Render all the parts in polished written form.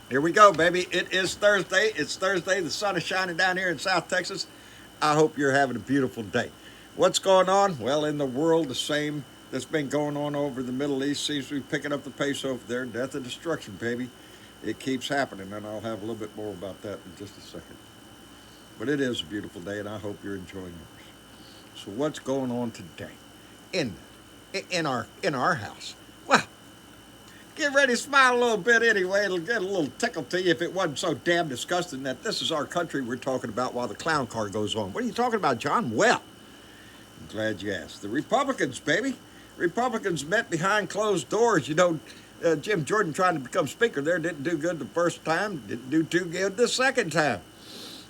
Here we go, baby. It is Thursday. It's Thursday. The sun is shining down here in South Texas. I hope you're having a beautiful day. What's going on? Well, in the world, the same that's been going on over the Middle East seems to be picking up the pace over there. Death and destruction, baby. It keeps happening, and I'll have a little bit more about that in just a second. But it is a beautiful day, and I hope you're enjoying yours. So, what's going on today in in our house? Well, get ready to smile a little bit anyway. It'll get a little tickle to you if it wasn't so damn disgusting that this is our country we're talking about while the clown car goes on. What are you talking about, John? Well, I'm glad you asked. The Republicans, baby. Republicans met behind closed doors. Jim Jordan trying to become speaker there didn't do good the first time, didn't do too good the second time.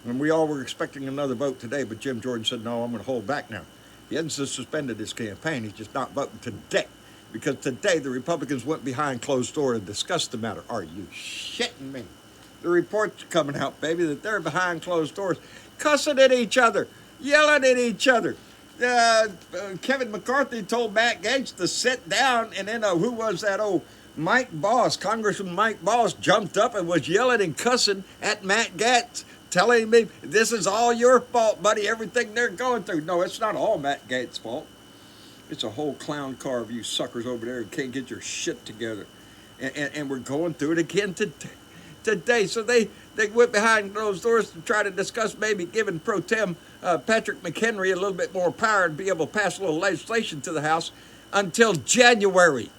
And we all were expecting another vote today, but Jim Jordan said, no, I'm going to hold back now. He hasn't suspended his campaign. He's just not voting today. Because today the Republicans went behind closed door to discuss the matter. Are you shitting me? The reports coming out, baby, that they're behind closed doors, cussing at each other, yelling at each other. Kevin McCarthy told Matt Gaetz to sit down, and then who was that? Mike Boss, Congressman Mike Boss, jumped up and was yelling and cussing at Matt Gaetz, telling me, this is all your fault, buddy, everything they're going through. No, it's not all Matt Gaetz' fault. It's a whole clown car of you suckers over there who can't get your shit together. And we're going through it again today. So they went behind those doors to try to discuss maybe giving Pro Tem Patrick McHenry a little bit more power and be able to pass a little legislation to the House until January.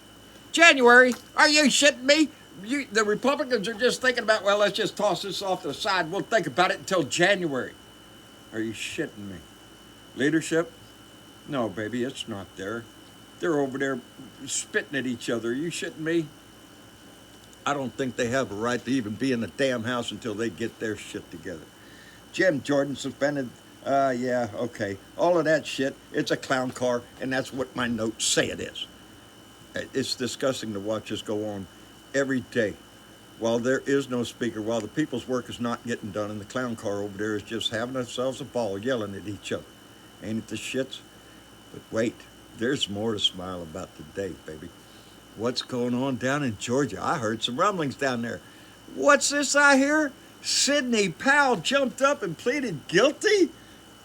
January? Are you shitting me? The Republicans are just thinking about, well, let's just toss this off to the side. We'll think about it until January. Are you shitting me? Leadership? No, baby, it's not there. They're over there spitting at each other. Are you shitting me? I don't think they have a right to even be in the damn house until they get their shit together. Jim Jordan suspended. Yeah, okay. All of that shit, it's a clown car, and that's what my notes say it is. It's disgusting to watch this go on every day. While there is no speaker, while the people's work is not getting done, and the clown car over there is just having themselves a ball yelling at each other. Ain't it the shits? But wait, there's more to smile about today, baby. What's going on down in Georgia? I heard some rumblings down there. What's this I hear? Sydney Powell jumped up and pleaded guilty?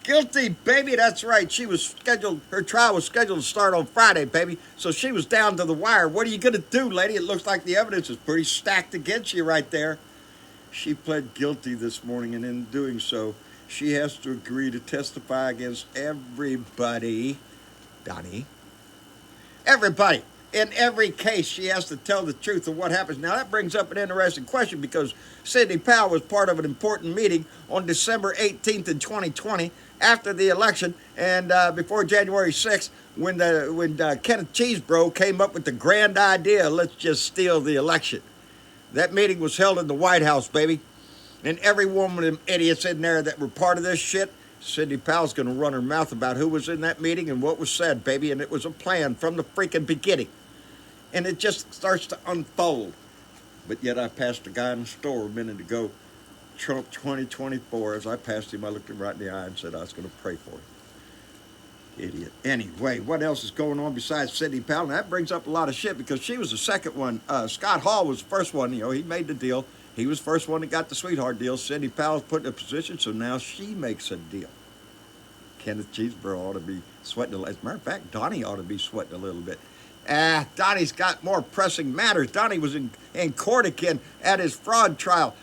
Guilty, baby, that's right. Her trial was scheduled to start on Friday, baby. So she was down to the wire. What are you going to do, lady? It looks like the evidence is pretty stacked against you right there. She pled guilty this morning, and in doing so, she has to agree to testify against everybody. Donnie. Everybody. In every case, she has to tell the truth of what happens. Now, that brings up an interesting question because Sydney Powell was part of an important meeting on December 18th in 2020 after the election and before January 6th when Kenneth Cheesebro came up with the grand idea, let's just steal the election. That meeting was held in the White House, baby. And every one of them idiots in there that were part of this shit, Sydney Powell's going to run her mouth about who was in that meeting and what was said, baby. And it was a plan from the freaking beginning. And it just starts to unfold. But yet I passed a guy in the store a minute ago, Trump 2024. As I passed him, I looked him right in the eye and said I was going to pray for him. Idiot. Anyway, what else is going on besides Sydney Powell? And that brings up a lot of shit because she was the second one. Scott Hall was the first one. He made the deal. He was the first one that got the sweetheart deal. Sydney Powell's put in a position, so now she makes a deal. Kenneth Cheesebro ought to be sweating a little. As a matter of fact, Donnie ought to be sweating a little bit. Donnie's got more pressing matters. Donnie was in court again at his fraud trial.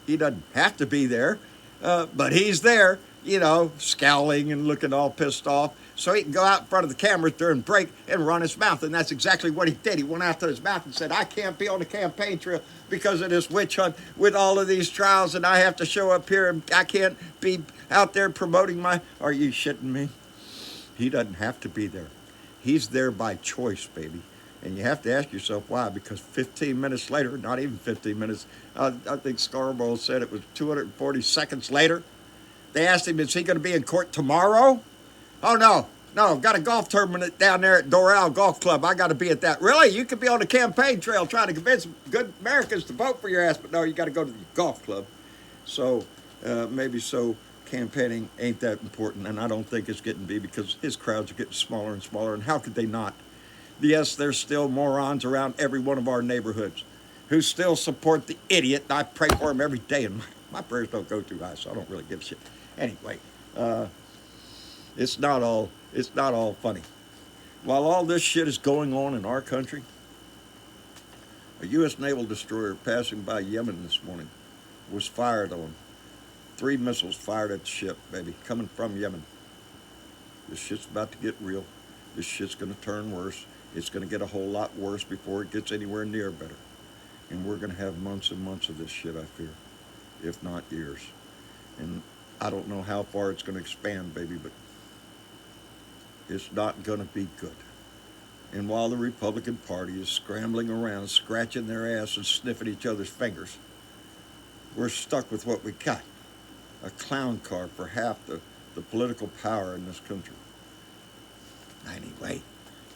He doesn't have to be there, but he's there, scowling and looking all pissed off. So he can go out in front of the cameras during break and run his mouth. And that's exactly what he did. He went out to his mouth and said, I can't be on the campaign trail because of this witch hunt with all of these trials. And I have to show up here and I can't be out there promoting my... Are you shitting me? He doesn't have to be there. He's there by choice, baby. And you have to ask yourself why, because 15 minutes later, not even 15 minutes, I think Scarborough said it was 240 seconds later, they asked him, is he going to be in court tomorrow? Oh, no, got a golf tournament down there at Doral Golf Club. I got to be at that. Really? You could be on the campaign trail trying to convince good Americans to vote for your ass, but no, you got to go to the golf club. So maybe so campaigning ain't that important, and I don't think it's getting to be because his crowds are getting smaller and smaller, and how could they not? Yes, there's still morons around every one of our neighborhoods. who still support the idiot. And I pray for him every day, and my prayers don't go too high, so I don't really give a shit. Anyway, it's not all funny. While all this shit is going on in our country, a U.S. naval destroyer passing by Yemen this morning was fired on. 3 missiles fired at the ship, baby, coming from Yemen. This shit's about to get real. This shit's going to turn worse. It's going to get a whole lot worse before it gets anywhere near better. And we're going to have months and months of this shit, I fear, if not years. And I don't know how far it's going to expand, baby, but it's not going to be good. And while the Republican Party is scrambling around, scratching their ass and sniffing each other's fingers, we're stuck with what we got. A clown car for half the political power in this country. Anyway,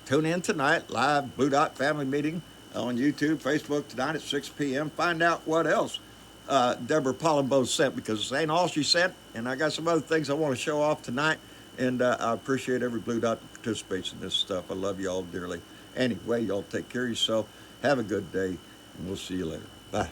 tune in tonight, live Blue Dot Family Meeting on YouTube, Facebook tonight at 6 p.m. Find out what else Deborah Palumbo sent, because this ain't all she sent, and I got some other things I want to show off tonight, and I appreciate every Blue Dot that participates in this stuff. I love you all dearly. Anyway, y'all take care of yourself. Have a good day, and we'll see you later. Bye.